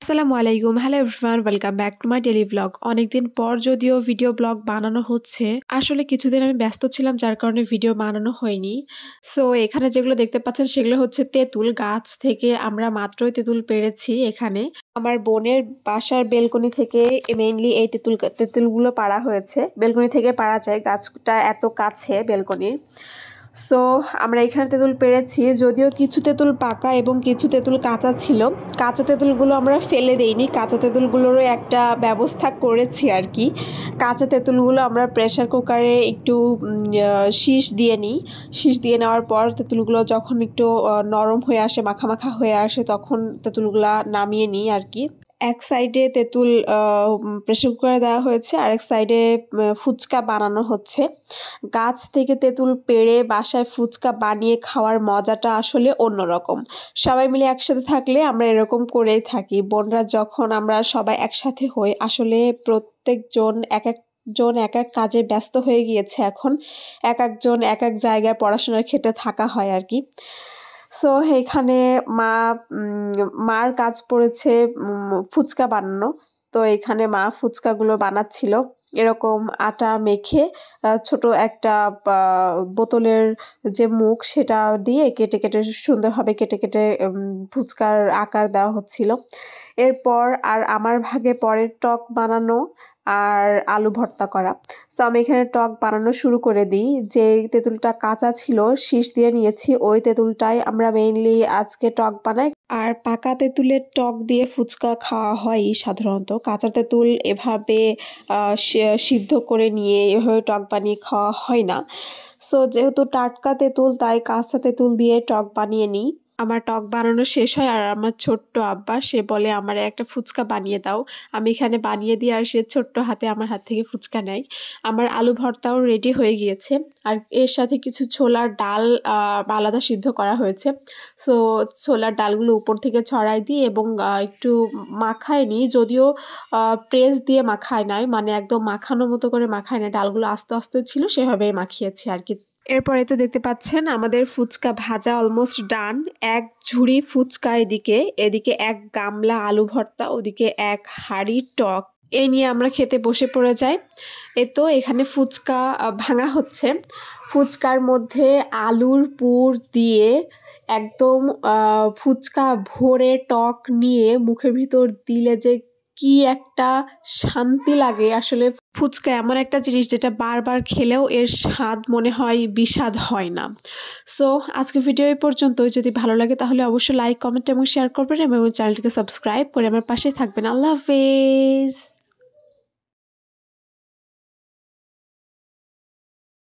আসসালামু আলাইকুম, hello everyone, welcome back to my daily blog. অনেকদিন পর যদিও ভিডিও ব্লগ বানানো হচ্ছে, আসলে কিছুদিন আমি ব্যস্ত ছিলাম যার কারণে ভিডিও বানানো হয়নি। সো এখানে যেগুলো দেখতে পাচ্ছেন সেগুলো হচ্ছে তেঁতুল গাছ থেকে আমরা মাত্রই তেঁতুল পেড়েছি। এখানে আমার বোনের বাসার বেলকনি থেকে মেইনলি এই তেঁতুলগুলো পাড়া হয়েছে। বেলকনি থেকে পাড়া যায়, গাছটা এত কাছে বেলকনির। সো আমরা এখানে তেঁতুল পেড়েছি, যদিও কিছু তেঁতুল পাকা এবং কিছু তেঁতুল কাঁচা ছিল। কাঁচা তেঁতুলগুলো আমরা ফেলে দেইনি, কাঁচা তেঁতুলগুলোরও একটা ব্যবস্থা করেছি আর কি। কাঁচা তেঁতুলগুলো আমরা প্রেসার কুকারে একটু শীষ দিয়ে নিই। শীষ দিয়ে নেওয়ার পর তেঁতুলগুলো যখন একটু নরম হয়ে আসে, মাখা মাখা হয়ে আসে, তখন তেঁতুলগুলা নামিয়ে নিই আর কি। এক সাইডে তেঁতুল প্রেসার কুকারে দেওয়া হয়েছে, আরেক সাইডে ফুচকা বানানো হচ্ছে। গাছ থেকে তেঁতুল পেড়ে বাসায় ফুচকা বানিয়ে খাওয়ার মজাটা আসলে অন্যরকম। সবাই মিলে একসাথে থাকলে আমরা এরকম করেই থাকি। বোনরা যখন আমরা সবাই একসাথে হই, আসলে প্রত্যেকজন এক এক কাজে ব্যস্ত হয়ে গিয়েছে এখন। একজন এক জায়গায় পড়াশোনার ক্ষেত্রে থাকা হয় আর কি। সো এখানে মার কাজ পড়েছে ফুচকা বানানো। তো এখানে মা ফুচকাগুলো বানাচ্ছিল। এরকম আটা মেখে ছোট একটা বোতলের যে মুখ সেটা দিয়ে কেটে কেটে সুন্দরভাবে কেটে কেটে ফুচকার আকার দেওয়া হচ্ছিল। এরপর আর আমার ভাগে পরে টক বানানো আর আলু ভর্তা করা। সো আমি এখানে টক বানানো শুরু করে দিই। যে তেঁতুলটা কাঁচা ছিল শীষ দিয়ে নিয়েছি, ওই তেঁতুলটাই আমরা মেইনলি আজকে টক বানাই। আর পাকা তেঁতুলের টক দিয়ে ফুচকা খাওয়া হয় সাধারণত। কাঁচা তেঁতুল এভাবে সিদ্ধ করে নিয়ে এভাবে টক বানিয়ে খাওয়া হয় না। সো যেহেতু টাটকা তেঁতুল, তাই কাঁচা তেঁতুল দিয়ে টক বানিয়ে নিই। আমার টক বানানো শেষ হয় আর আমার ছোট্ট আব্বা সে বলে আমার একটা ফুচকা বানিয়ে দাও। আমি এখানে বানিয়ে দিই আর সে ছোট্ট হাতে আমার হাত থেকে ফুচকা নেয়। আমার আলু ভর্তাও রেডি হয়ে গিয়েছে, আর এর সাথে কিছু ছোলার ডাল আলাদা সিদ্ধ করা হয়েছে। সো ছোলার ডালগুলো উপর থেকে ছড়াই দিই এবং একটু মাখায় নিই, যদিও প্রেস দিয়ে মাখায় নাই, মানে একদম মাখানোর মতো করে মাখায় না, ডালগুলো আস্তে আস্তে ছিল সেভাবেই মাখিয়েছি আর কি। এরপরে তো দেখতে পাচ্ছেন আমাদের ফুচকা ভাজা অলমোস্ট ডান। এক ঝুড়ি ফুচকা এদিকে এক গামলা আলু ভর্তা, ওদিকে এক হাঁড়ি টক, এই নিয়ে আমরা খেতে বসে পড়ে যাই। তো এখানে ফুচকা ভাঙা হচ্ছে। ফুচকার মধ্যে আলুর পুর দিয়ে একদম ফুচকা ভরে টক নিয়ে মুখের ভিতর দিলে যে কি একটা শান্তি লাগে। আসলে ফুচকা এমন একটা জিনিস যেটা বারবার খেলেও এর স্বাদ মনে হয় বিস্বাদ হয় না। সো আজকে ভিডিও এই পর্যন্তই। যদি ভালো লাগে তাহলে অবশ্যই লাইক, কমেন্ট এবং শেয়ার করবেন এবং চ্যানেলটিকে সাবস্ক্রাইব করে আমার পাশে থাকবেন। আল্লাহ হাফেজ।